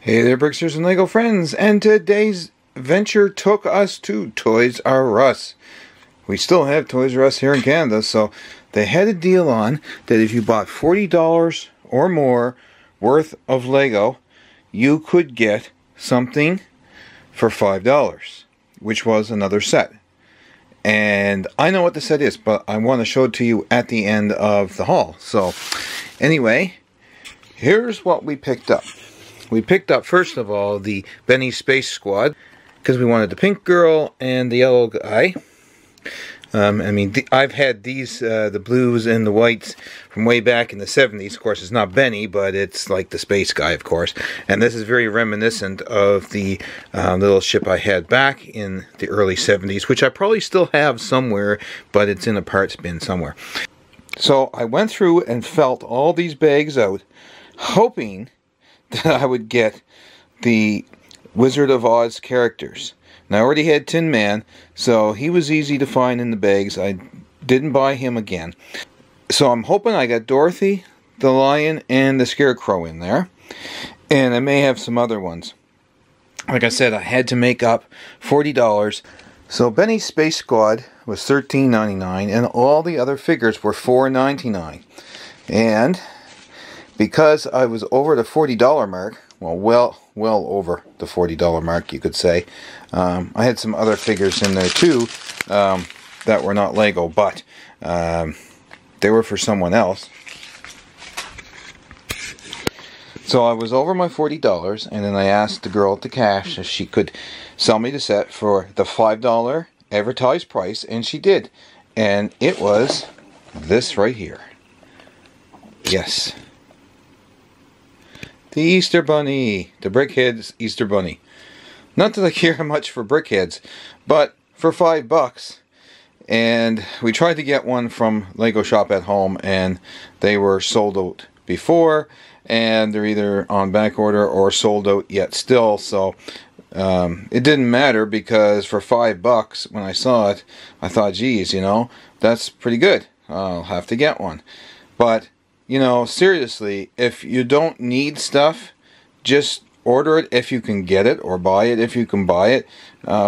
Hey there, Bricksters and Lego friends, and today's venture took us to Toys R Us. We still have Toys R Us here in Canada, so they had a deal on that if you bought $40 or more worth of Lego, you could get something for $5, which was another set. And I know what the set is, but I want to show it to you at the end of the haul. So, anyway, here's what we picked up. We picked up, first of all, the Benny Space Squad, because we wanted the pink girl and the yellow guy. I've had these, the blues and the whites, from way back in the 70s. Of course, it's not Benny, but it's like the space guy, of course. And this is very reminiscent of the little ship I had back in the early 70s, which I probably still have somewhere, but it's in a parts bin somewhere. So I went through and felt all these bags out, hoping that I would get the Wizard of Oz characters. Now, I already had Tin Man, so he was easy to find in the bags. I didn't buy him again. So I'm hoping I got Dorothy, the Lion, and the Scarecrow in there. And I may have some other ones. Like I said, I had to make up $40. So Benny's Space Squad was $13.99, and all the other figures were $4.99. And because I was over the $40 mark, well over the $40 mark, you could say, I had some other figures in there too that were not Lego, but they were for someone else. So I was over my $40, and then I asked the girl at the cash if she could sell me the set for the $5 advertised price, and she did. And it was this right here. Yes. The Easter Bunny, the Brickhead's Easter Bunny. Not that I care much for Brickheads, but for $5, and we tried to get one from Lego Shop at Home, and they were sold out before, and they're either on back order or sold out yet still. So it didn't matter, because for $5 when I saw it, I thought, geez, you know, that's pretty good. I'll have to get one. But you know, seriously, if you don't need stuff, just order it if you can get it, or buy it if you can buy it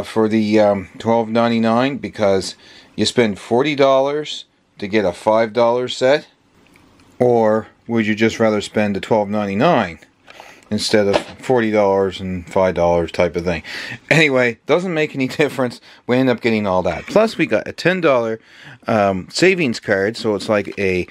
for the $12.99, because you spend $40 to get a $5 set, or would you just rather spend the $12.99 instead of $40 and $5 type of thing? Anyway, doesn't make any difference. We end up getting all that. Plus, we got a $10 savings card, so it's like a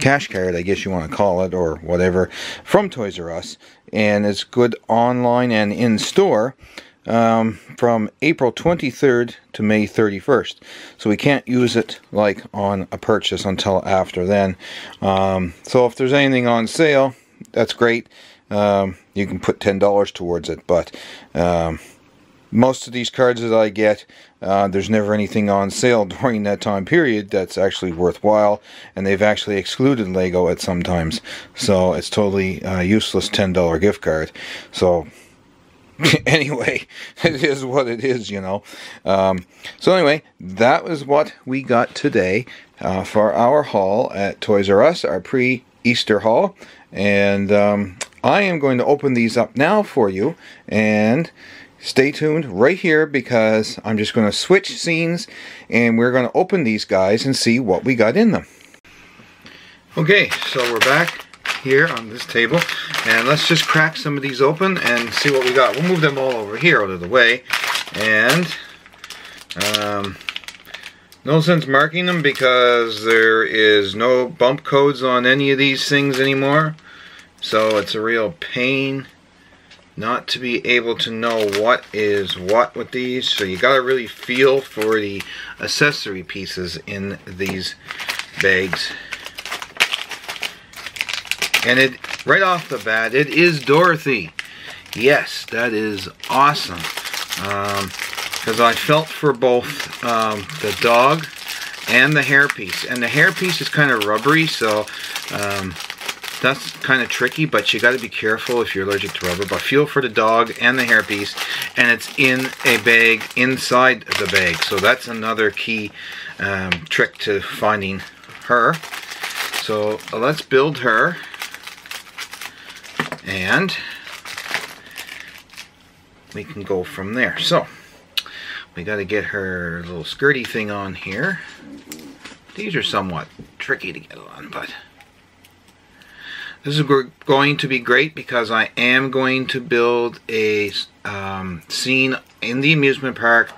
cash card, I guess you want to call it, or whatever, from Toys R Us, and it's good online and in store from April 23rd to May 31st. So we can't use it like on a purchase until after then. So if there's anything on sale, that's great. You can put $10 towards it, but most of these cards that I get, there's never anything on sale during that time period that's actually worthwhile, and they've actually excluded Lego at some times, so it's totally useless $10 gift card. So anyway, it is what it is, you know. So anyway, that was what we got today for our haul at Toys R Us, our pre-Easter haul, and I am going to open these up now for you, and stay tuned right here, because I'm just going to switch scenes and we're going to open these guys and see what we got in them. Okay, so we're back here on this table, and let's just crack some of these open and see what we got. We'll move them all over here out of the way, and no sense marking them because there is no bump codes on any of these things anymore, so it's a real pain not to be able to know what is what with these. So you gotta really feel for the accessory pieces in these bags. And it, right off the bat, it is Dorothy. Yes, that is awesome. Because I felt for both the dog and the hairpiece. And the hairpiece is kind of rubbery, so that's kind of tricky, but you got to be careful if you're allergic to rubber. But feel for the dog and the hairpiece, and it's in a bag inside the bag. So that's another key trick to finding her. So let's build her. And we can go from there. So we got to get her little skirty thing on here. These are somewhat tricky to get on, but this is going to be great because I am going to build a scene in the amusement park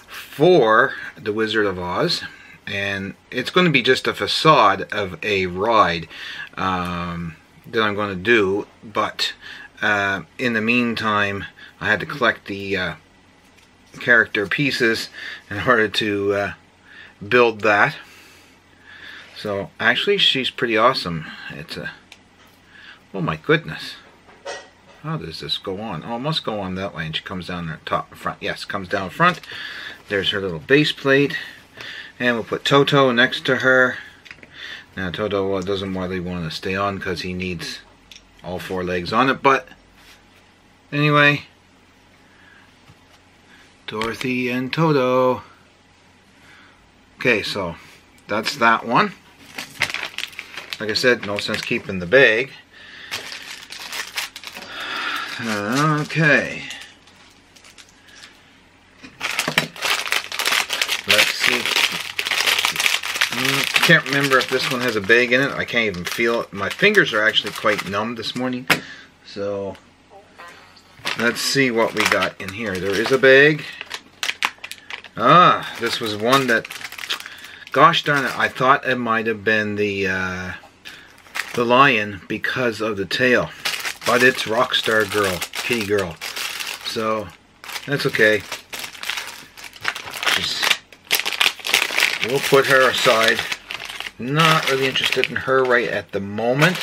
for the Wizard of Oz, and it's going to be just a facade of a ride that I'm going to do, but in the meantime I had to collect the character pieces in order to build that. So actually she's pretty awesome. It's a, oh my goodness, how does this go on? Oh, it must go on that way, and she comes down the top front. Yes, comes down front. There's her little base plate, and we'll put Toto next to her. Now Toto doesn't really want to stay on because he needs all 4 legs on it, but anyway, Dorothy and Toto. Okay, so that's that one. Like I said, no sense keeping the bag. Okay. Let's see. I can't remember if this one has a bag in it. I can't even feel it. My fingers are actually quite numb this morning. So let's see what we got in here. There is a bag. Ah, this was one that, gosh darn it, I thought it might have been the lion because of the tail. But it's Rockstar Girl, Kitty Girl. So that's okay. We'll put her aside. Not really interested in her right at the moment.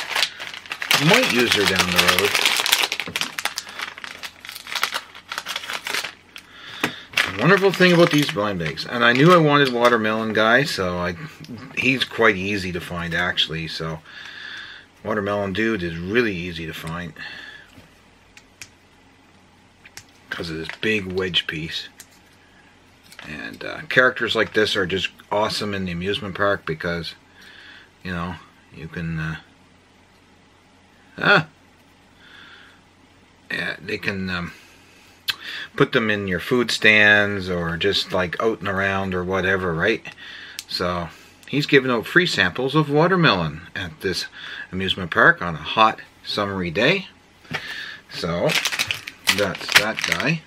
Might use her down the road. The wonderful thing about these blind bags, and I knew I wanted Watermelon Guy, so he's quite easy to find actually. So Watermelon Dude is really easy to find because of this big wedge piece. And characters like this are just awesome in the amusement park because, you know, you can they can put them in your food stands or just like out and around or whatever, right? So he's giving out free samples of watermelon at this amusement park on a hot summery day. So that's that guy.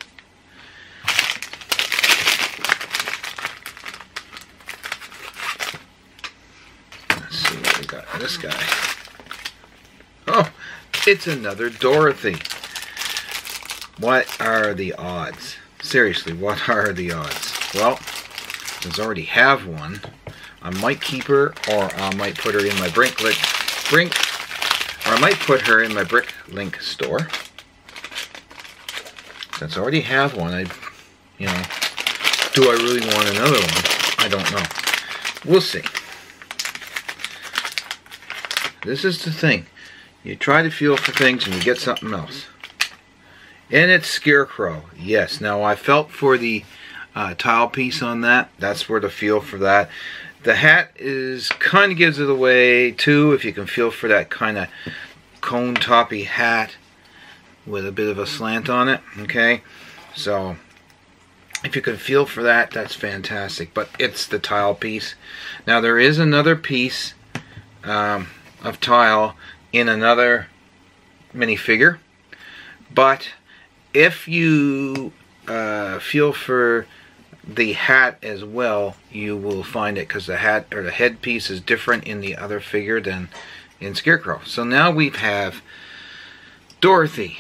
Let's see what we got. This guy. Oh, it's another Dorothy. What are the odds? Seriously, what are the odds? Well, since I already have one, I might keep her, or I might put her in my I might put her in my Bricklink store. Since I already have one, you know, do I really want another one? I don't know. We'll see. This is the thing. You try to feel for things and you get something else. And it's Scarecrow. Yes. Now I felt for the tile piece on that. That's where the feel for that. The hat is kind of gives it away too. If you can feel for that kind of cone toppy hat with a bit of a slant on it. Okay. So if you can feel for that, that's fantastic. But it's the tile piece. Now there is another piece of tile in another minifigure, but if you feel for the hat as well, you will find it, because the hat or the headpiece is different in the other figure than in Scarecrow. So now we have Dorothy,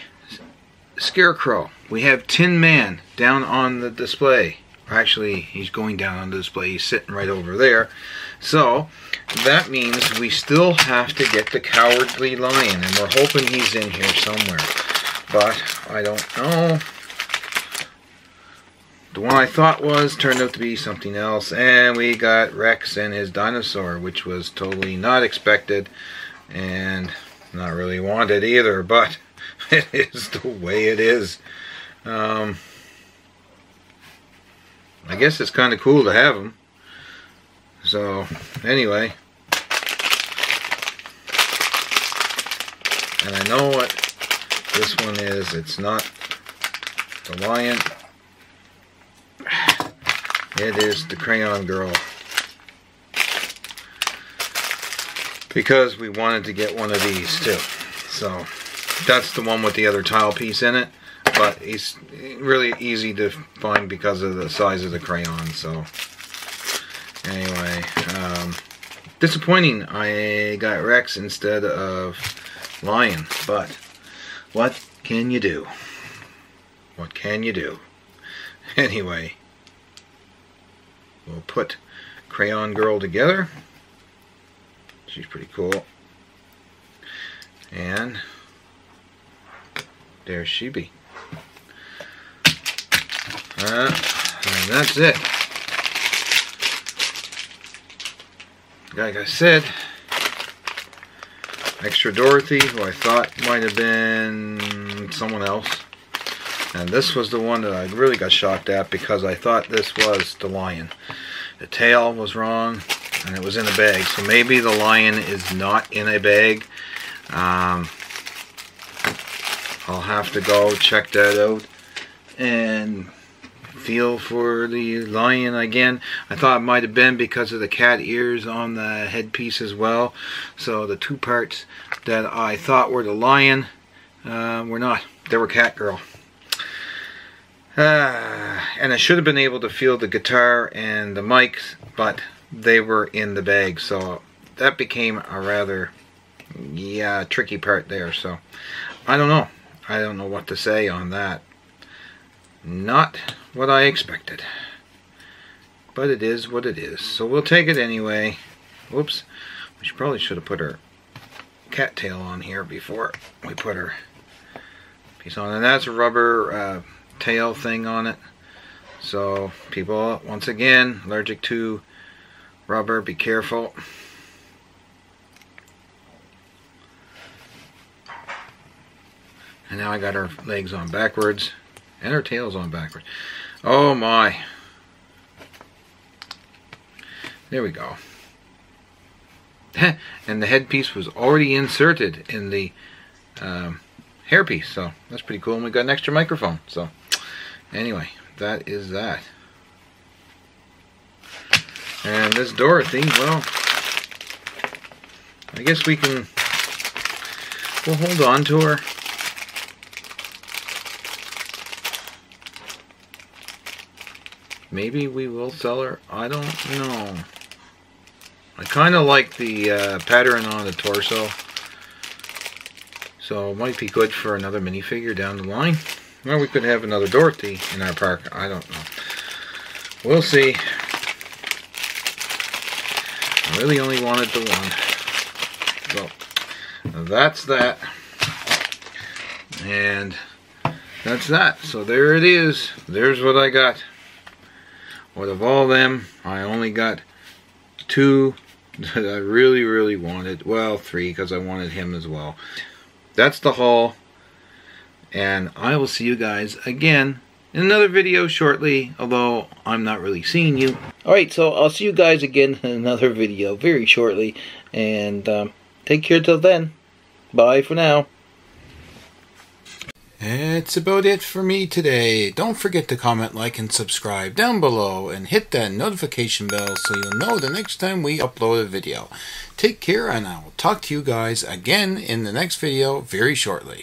Scarecrow, we have Tin Man down on the display. Actually, he's going down on the display, he's sitting right over there. So that means we still have to get the Cowardly Lion, and we're hoping he's in here somewhere, but I don't know. The one I thought was turned out to be something else, and we got Rex and his dinosaur, which was totally not expected and not really wanted either, but it is the way it is. I guess it's kind of cool to have them. So anyway, and I know what this one is. It's not the lion. It is the Crayon Girl. Because we wanted to get one of these too. So that's the one with the other tile piece in it. But it's really easy to find because of the size of the crayon. So anyway, disappointing. I got Rex instead of Lion. But what can you do? What can you do? Anyway, we'll put Crayon Girl together. She's pretty cool. And there she be. And that's it. Like I said, extra Dorothy, who I thought might have been someone else. And this was the one that I really got shocked at because I thought this was the lion. The tail was wrong and it was in a bag. So maybe the lion is not in a bag. I'll have to go check that out and feel for the lion again. I thought it might have been because of the cat ears on the headpiece as well. So the two parts that I thought were the lion were not. They were Cat Girl. And I should have been able to feel the guitar and the mics, but they were in the bag. So that became a rather, tricky part there. So I don't know. I don't know what to say on that. Not what I expected. But it is what it is. So we'll take it anyway. Whoops. We probably should have put her cattail on here before we put her piece on. And that's a rubber tail thing on it. So people, once again, allergic to rubber, be careful. And now I got her legs on backwards. And her tail's on backwards. Oh my. There we go. And the headpiece was already inserted in the hairpiece. So that's pretty cool. And we got an extra microphone. So anyway, that is that. And this Dorothy, well, I guess we'll hold on to her. Maybe we will sell her. I don't know. I kind of like the pattern on the torso. So it might be good for another minifigure down the line. Or we could have another Dorothy in our park. I don't know. We'll see. I really only wanted the one. So that's that. And that's that. So there it is. There's what I got. Out of all them, I only got two that I really, really wanted. Well, three, because I wanted him as well. That's the haul. And I will see you guys again in another video shortly, although I'm not really seeing you. Alright, so I'll see you guys again in another video very shortly. And take care till then. Bye for now. That's about it for me today. Don't forget to comment, like, and subscribe down below. And hit that notification bell so you'll know the next time we upload a video. Take care, and I will talk to you guys again in the next video very shortly.